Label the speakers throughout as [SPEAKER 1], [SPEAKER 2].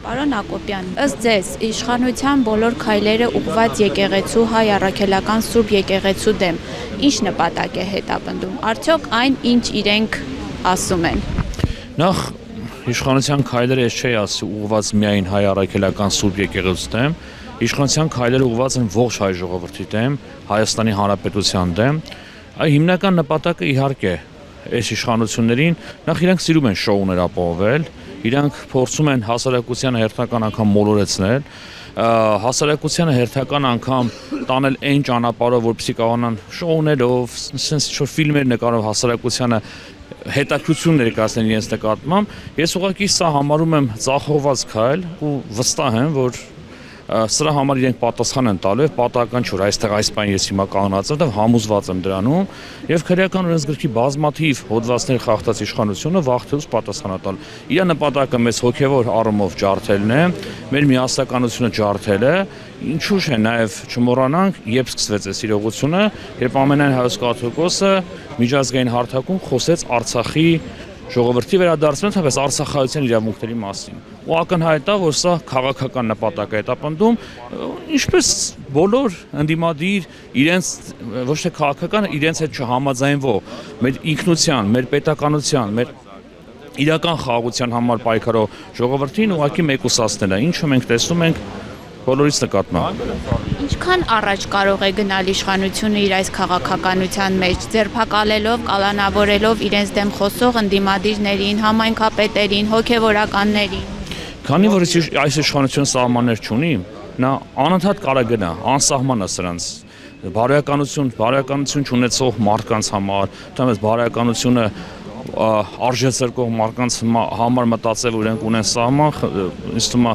[SPEAKER 1] Պարոն Ակոպյան, ըստ ձեզ, իշխանության բոլոր քայլերը ուղղված եկեղեցու հայ առաքելական Սուրբ եկեղեցու դեմ, ինչ նպատակ է հետապնդում, արդյոք այն, ինչ իրենք ասում են։
[SPEAKER 2] Նախ իշխանության քայլերը ես չի ասի ուղղված միայն հայ առաքելական Սուրբ եկեղեցու դեմ, իշխանության քայլերը ուղղված են ողջ հայ ժողովրդի դեմ, Հայաստանի Հանրապետության դեմ։ Այ հիմնական նպատակը իհարկե այս իշխանություններին նախ իրենք սիրում են շոուներ ապահովել, իրանք փորձում են հասարակությանը հերթական անգամ մոլորեցնել, հասարակությանը հերթական անգամ տանել այն ճանապարհով, որպեսզի կարողանան շոուներով, sense ինչ-որ ֆիլմեր նկարով հասարակությանը հետաքրություն ներկայացնել իրենց նկատմամբ։ Ես ուղղակի սա համարում եմ ծախողված քայլ ու վստահ եմ, որ սրա համար իրենք պատասխան են տալու, պատահական չէ, որ այստեղ այս բան ես հիմա կանգնած եմ, համոզված եմ դրանում, եւ քրեական օրենսգրքի բազմաթիվ հոդվածներ խախտած իշխանությունը վաղթելուց պատասխան է տալու։ Իր նպատակը մեզ հոգեվոր առումով ջարդելն է, մեր միասնականությունը ջարդելը, ինչու՞ չէ նաեւ չմոռանանք, երբ սկսվեց այս իրողությունը, երբ ամենայն հայոց կաթողիկոսը միջազգային հարթակում խոսեց Արցախի ժողովրդի վերադարձման, թեպետ արցախայցյան իրավունքների մասին։ Ու ակնհայտ է, որ սա քաղաքական նպատակ է հետապնդում, ինչպես բոլոր ընդդիմադիր իրենց ոչ թե քաղաքական, իրենց հետ չհամաձայնվող մեր ինքնության, մեր պետականության, մեր իրական խաղաղության համար պայքարող ժողովրդին ուղղակի մեկուսացնել է, ինչը մենք տեսնում ենք բոլորից նկատմամբ։
[SPEAKER 1] Ինչքան առաջ կարող է գնալ իշխանությունը իր այս քաղաքականության մեջ, ձերբակալելով, կալանավորելով իրենց դեմ խոսող ընդդիմադիրներին, համայնքապետերին, հոգևորականներին։
[SPEAKER 2] Քանի որ այս իշխանությունը սահմաններ չունի, նա անընդհատ կարող գնա, անսահման է սրանց բարոյականություն չունեցող մարդկանց համար, թվում բարոյականությունը արժեզրկող մարդկանց համար մտածել, որ իրենք ունեն սահման, ինձ թվում է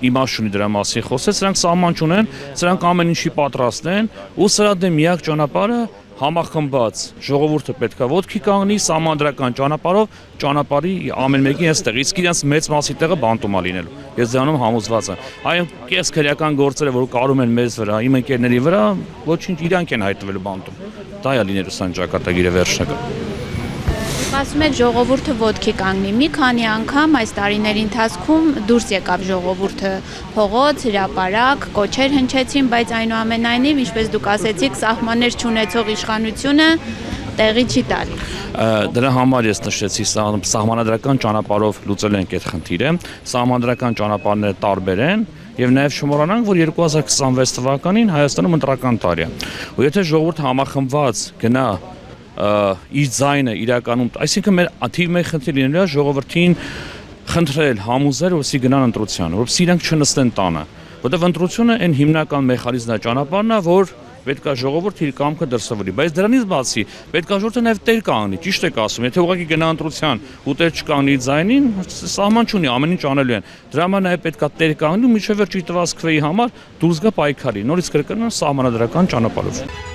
[SPEAKER 2] իմաստ չունի դրա մասին խոսել, սրանք սահման չունեն, սրանք ամեն ինչի պատրաստ են, ու սրա դեմ միակ ճանապարհը համախմբած ժողովուրդը պետքա ոտքի կանգնի սահմանադրական ճանապարհով, ճանապարհի ամեն մեկին այստեղ, իսկ իրենց մեծ մասի տեղը բանտում է լինելու։ Ես դրանում համոզված եմ։ Այն կես քրեական գործերը, որ կարում են մեզ վրա, իմ ընկերների վրա, ոչինչ իրանք են հայտնվելու բանտում։ Դա է լինելու սան ճակատագիրը վերջնական։
[SPEAKER 1] Ասում եք ժողովուրդը ոտքի կանգնի։ Մի քանի անգամ այս տարիների ընթացքում դուրս եկավ ժողովուրդը փողոց, հրապարակ, կոչեր հնչեցին, բայց այնուամենայնիվ, ինչպես դուք ասեցիք, սահմաններ չունեցող իշխանությունը տեղի չի տալի։
[SPEAKER 2] Դրա համար ես նշեցի սահմանադրական ճանապարհով լուծել ենք այդ խնդիրը, սահմանադրական ճանապարհները տարբեր են եւ նաեւ չմոռանանք, որ 2026 թվականին Հայաստանում ընտրական տարի է։ Ու եթե ժողովուրդը համախմբված գնա իր ձայնը իրականում, այսինքն մեր թիվ մեկ խնդիր լինելու է ժողովրդին խնդրել, համոզել, որպեսզի գնան ընտրության, որպեսզի իրենք չնստեն տանը, որտեղ ընտրությունը այն հիմնական մեխանիզմն է, ճանապարհն է, որ պետք է ժողովուրդը իր կամքը դրսևորի, բայց դրանից բացի պետք է ժողովուրդը նաև տեր կանգնի, ճիշտ եք ասում, եթե ուղղակի գնա ընտրության ու տեր չկանգնի ձայնին, սահման չունի, ամեն ինչ անելու են։ Դրա համար նաև պետք է տեր կանգնի ու միջև վերջի տված քվեի համար դուրս գա պայքարի, նորից կրկնեմ սահմանադրական ճանապարհով։